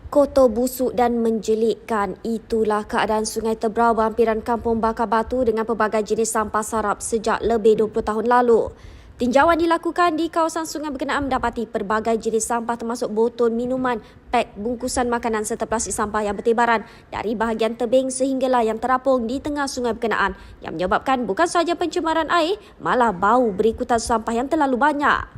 Kotor, busuk dan menjelikkan. Itulah keadaan Sungai Tebrau berhampiran Kampung Bakar Batu dengan pelbagai jenis sampah sarap sejak lebih 20 tahun lalu. Tinjauan dilakukan di kawasan sungai berkenaan mendapati pelbagai jenis sampah termasuk botol minuman, pek, bungkusan makanan serta plastik sampah yang bertebaran dari bahagian tebing sehinggalah yang terapung di tengah sungai berkenaan yang menyebabkan bukan sahaja pencemaran air, malah bau berikutan sampah yang terlalu banyak.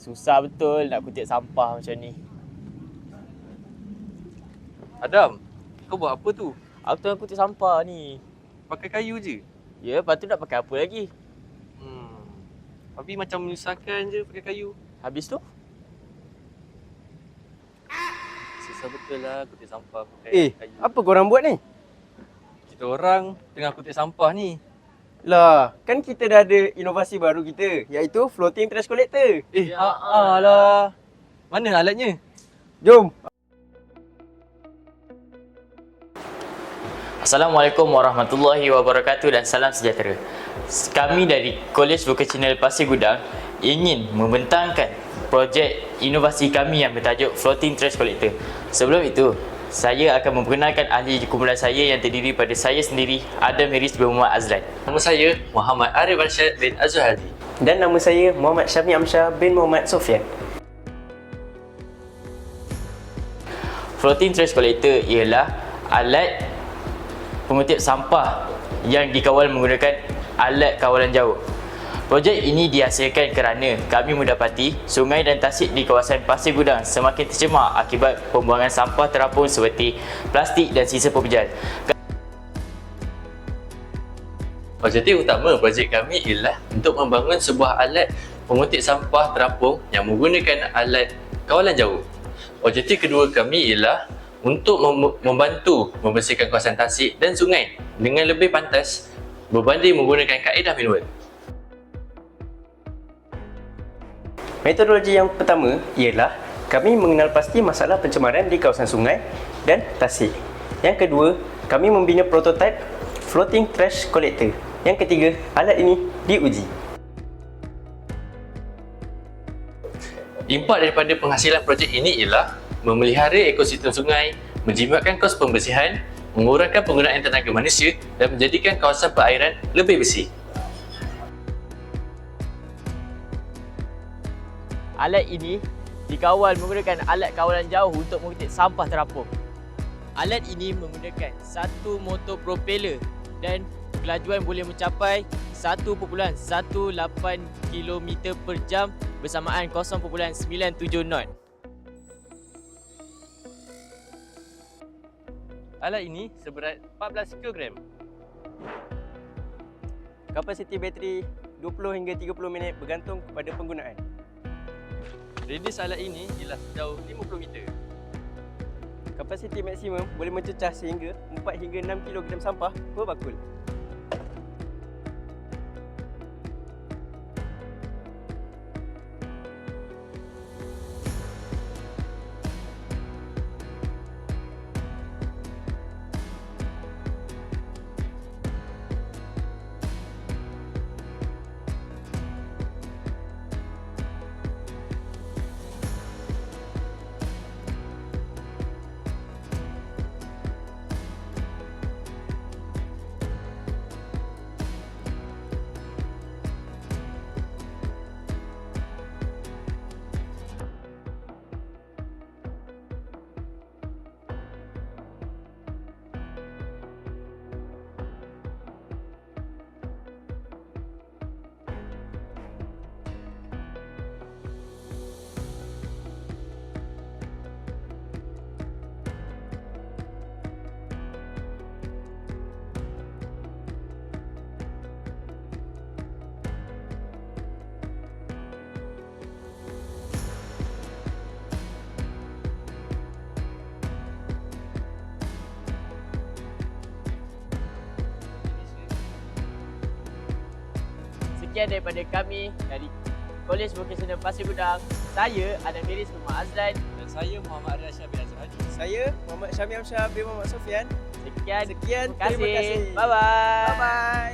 Susah betul nak kutip sampah macam ni. Adam, kau buat apa tu? Aku tengah kutip sampah ni. Pakai kayu je? Ya, lepas tu nak pakai apa lagi? Tapi macam menyusahkan je pakai kayu. Habis tu? Susah betul lah kutip sampah pakai kayu. Apa korang buat ni? Kita orang tengah kutip sampah ni. Lah, kan kita dah ada inovasi baru kita, iaitu floating trash collector. Alah. Mana alatnya? Jom. Assalamualaikum warahmatullahi wabarakatuh dan salam sejahtera. Kami dari Kolej Vocasional Pasir Gudang ingin membentangkan projek inovasi kami yang bertajuk Floating Trash Collector. Sebelum itu, saya akan memperkenalkan ahli kumpulan saya yang terdiri pada saya sendiri, Adam Haris bin Muhammad Azlan. Nama saya Muhammad Arif Arsyad bin Azhar Hadi. Dan nama saya Muhammad Syami Amsyah bin Muhammad Sofian. Floating Trash Collector ialah alat pengutip sampah yang dikawal menggunakan alat kawalan jauh. Projek ini dihasilkan kerana kami mendapati sungai dan tasik di kawasan Pasir Gudang semakin tercemar akibat pembuangan sampah terapung seperti plastik dan sisa pepejal. Objektif utama projek kami ialah untuk membangun sebuah alat pengutip sampah terapung yang menggunakan alat kawalan jauh. Objektif kedua kami ialah untuk membantu membersihkan kawasan tasik dan sungai dengan lebih pantas berbanding menggunakan kaedah manual. Metodologi yang pertama ialah kami mengenal pasti masalah pencemaran di kawasan sungai dan tasik. Yang kedua, kami membina prototipe floating trash collector. Yang ketiga, alat ini diuji. Impak daripada penghasilan projek ini ialah memelihara ekosistem sungai, menjimatkan kos pembersihan, mengurangkan penggunaan tenaga manusia dan menjadikan kawasan perairan lebih bersih. Alat ini dikawal menggunakan alat kawalan jauh untuk mengutip sampah terapung. Alat ini menggunakan satu motor propeller dan kelajuan boleh mencapai 1.18 km per jam bersamaan 0.97 knot. Alat ini seberat 14 kg. Kapasiti bateri 20 hingga 30 minit bergantung kepada penggunaan. Radius alat ini ialah sejauh 50 meter. Kapasiti maksimum boleh mencecah sehingga 4 hingga 6 kg sampah per bakul. Sekian daripada kami dari Kolej Vocasional Pasir Gudang. Saya Adam Haris bin Muhammad Azlan. Dan saya Muhammad Arif Arsyad bin Azhar Hadi. Saya Muhammad Syami Amsyah bin Muhammad Sofian. Sekian. Terima kasih. Bye-bye. Bye-bye.